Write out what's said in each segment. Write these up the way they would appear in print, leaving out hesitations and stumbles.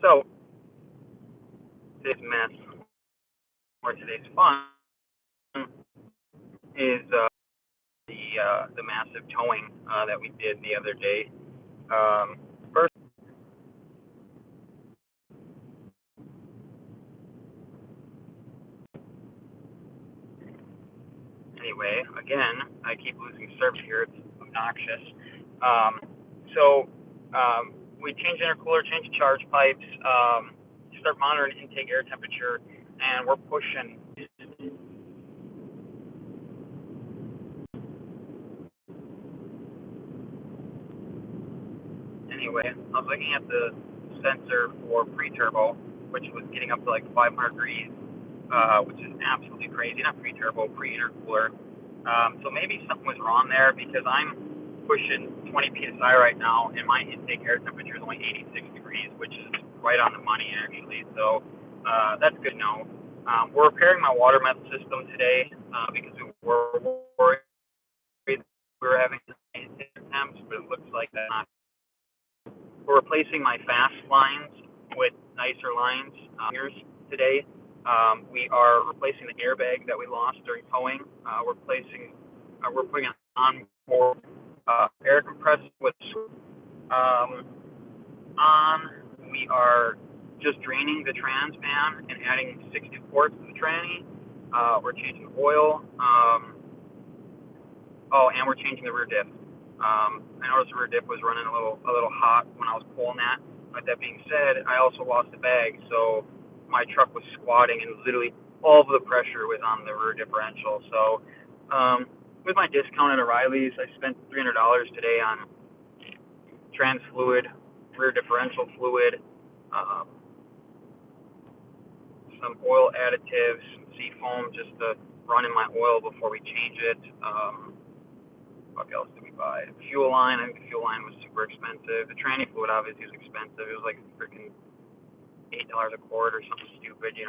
So today's mess or today's fun is the massive towing that we did the other day. First, anyway, again, I keep losing service here. It's obnoxious. Um, so we change intercooler, change charge pipes, start monitoring intake air temperature, and we're pushing. Anyway, I was looking at the sensor for pre-turbo, which was getting up to like 500 degrees, which is absolutely crazy. Not pre-turbo, pre-intercooler. So maybe something was wrong there because I'm pushing 20 psi right now, and my intake air temperature is only 86 degrees, which is right on the money actually. So that's good to know. We're repairing my water method system today because we were worried we were having intake temps, but it looks like that's not. We're replacing my fast lines with nicer lines here today. We are replacing the airbag that we lost during towing. We're putting on more air compressor with on. We are just draining the trans fan and adding 60 quarts to the tranny. We're changing oil. And we're changing the rear diff. I noticed the rear diff was running a little hot when I was pulling that. But that being said, I also lost the bag, so my truck was squatting and literally all of the pressure was on the rear differential. So with my discount at O'Reilly's, I spent $300 today on trans fluid, rear differential fluid, some oil additives, some seafoam just to run in my oil before we change it. What else did we buy? Fuel line. I think the fuel line was super expensive. The tranny fluid obviously was expensive. It was like freaking $8 a quart or something stupid,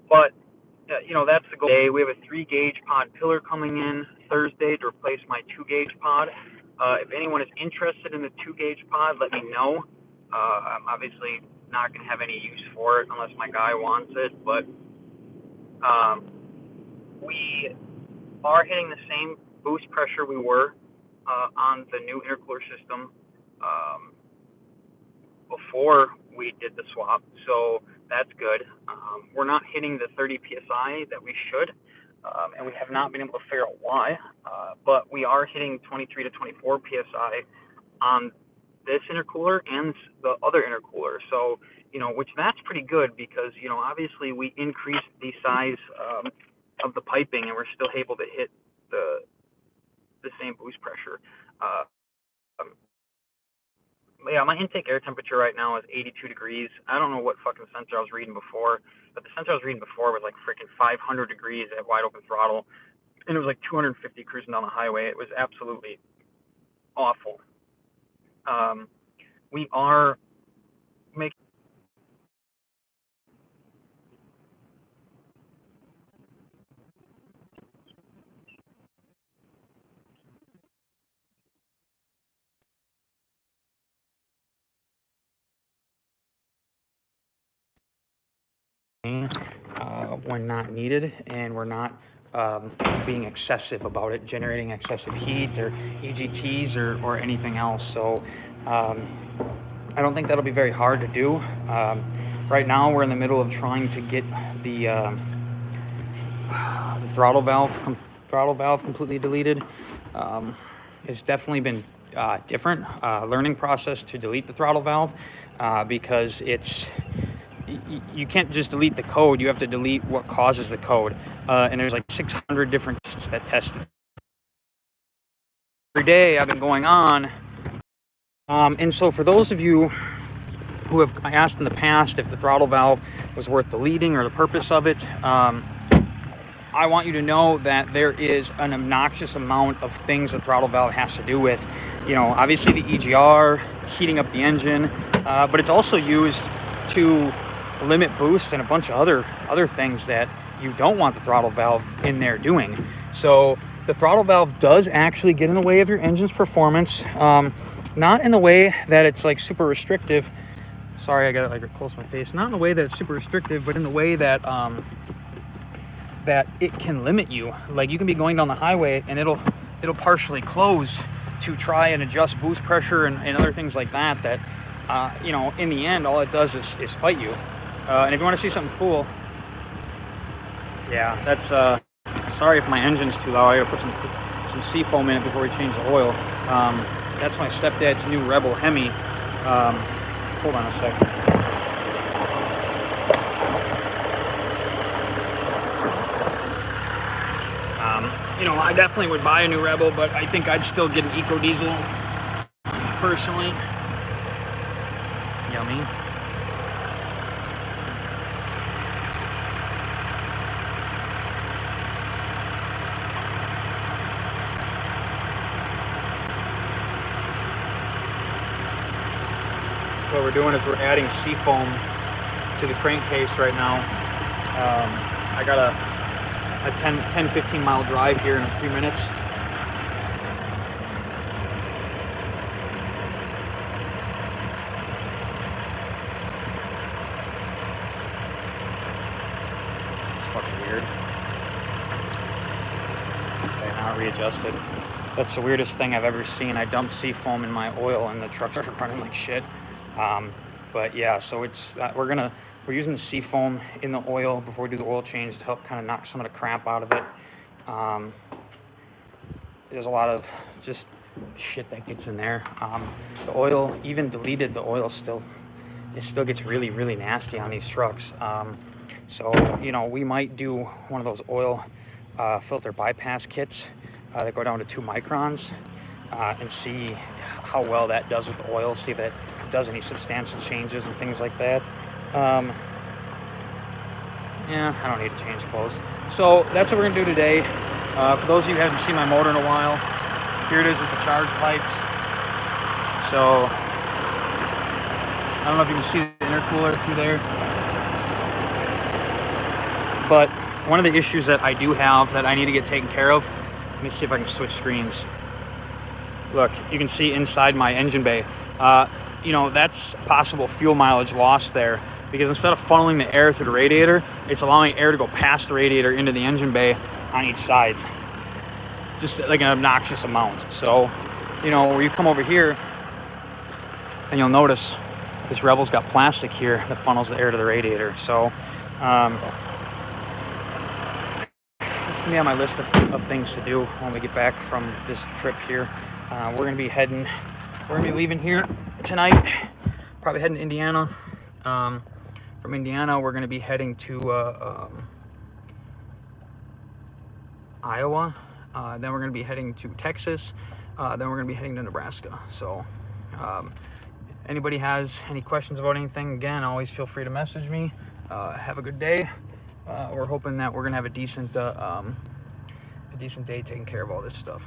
But that's the goal today. We have a 3-gauge pod pillar coming in Thursday to replace my 2-gauge pod. If anyone is interested in the 2-gauge pod, let me know. I'm obviously not going to have any use for it unless my guy wants it, but we are hitting the same boost pressure we were on the new intercooler system before we did the swap, so that's good. We're not hitting the 30 psi that we should, and we have not been able to figure out why, but we are hitting 23 to 24 psi on this intercooler and the other intercooler, so which that's pretty good because obviously we increased the size of the piping and we're still able to hit the same boost pressure. Yeah, my intake air temperature right now is 82 degrees. I don't know what fucking sensor I was reading before, but the sensor I was reading before was like freaking 500 degrees at wide open throttle, and it was like 250 cruising down the highway. It was absolutely awful. We are making when not needed, and we're not being excessive about it, generating excessive heat or EGTs or anything else. So I don't think that'll be very hard to do. Right now we're in the middle of trying to get the throttle valve completely deleted. It's definitely been different learning process to delete the throttle valve because you can't just delete the code. You have to delete what causes the code, and there's like 600 different tests that test it. Every day I've been going on, and so for those of you who have asked in the past if the throttle valve was worth deleting or the purpose of it, I want you to know that there is an obnoxious amount of things the throttle valve has to do with. Obviously the EGR, heating up the engine, but it's also used to limit boost and a bunch of other things that you don't want the throttle valve in there doing. So the throttle valve does actually get in the way of your engine's performance, not in the way that it's like super restrictive, sorry, I got it like close to my face. Not in a way that's super restrictive, but in the way that that it can limit you. Like you can be going down the highway and it'll partially close to try and adjust boost pressure and other things like that. That you know, in the end, all it does is fight you. And if you want to see something cool, yeah, that's sorry if my engine's too loud. I gotta put some seafoam in it before we change the oil. That's my stepdad's new Rebel Hemi. Hold on a second. You know, I definitely would buy a new Rebel, but I think I'd still get an Eco Diesel personally. Yummy. What we're doing is we're adding seafoam to the crankcase right now. I got a 10-15 mile drive here in a few minutes. It's fucking weird. Okay, now readjusted. That's the weirdest thing I've ever seen. I dumped seafoam in my oil and the truck started running like shit. But yeah, so it's we're using the seafoam in the oil before we do the oil change to help kind of knock some of the crap out of it. There's a lot of just shit that gets in there. The oil, even deleted, the oil it still gets really, really nasty on these trucks. So you know, we might do one of those oil filter bypass kits that go down to 2 microns and see how well that does with the oil. See if it does any substantial changes and things like that. Yeah, I don't need to change clothes. So that's what we're gonna do today. For those of you who haven't seen my motor in a while, here it is with the charge pipes. So I don't know if you can see the intercooler through there, but one of the issues that I do have that I need to get taken care of. Let me see if I can switch screens. Look, you can see inside my engine bay. You know, that's possible fuel mileage lost there, because instead of funneling the air through the radiator, it's allowing air to go past the radiator into the engine bay on each side. Just like an obnoxious amount. So, you know, where you come over here, and you'll notice this Rebel's got plastic here that funnels the air to the radiator. So, it's gonna be on my list of things to do when we get back from this trip here. We're gonna be leaving here tonight, probably heading to Indiana. From Indiana, we're going to be heading to Iowa. Then we're going to be heading to Texas. Then we're going to be heading to Nebraska. So, anybody has any questions about anything, again, always feel free to message me. Have a good day. We're hoping that we're going to have a decent day taking care of all this stuff.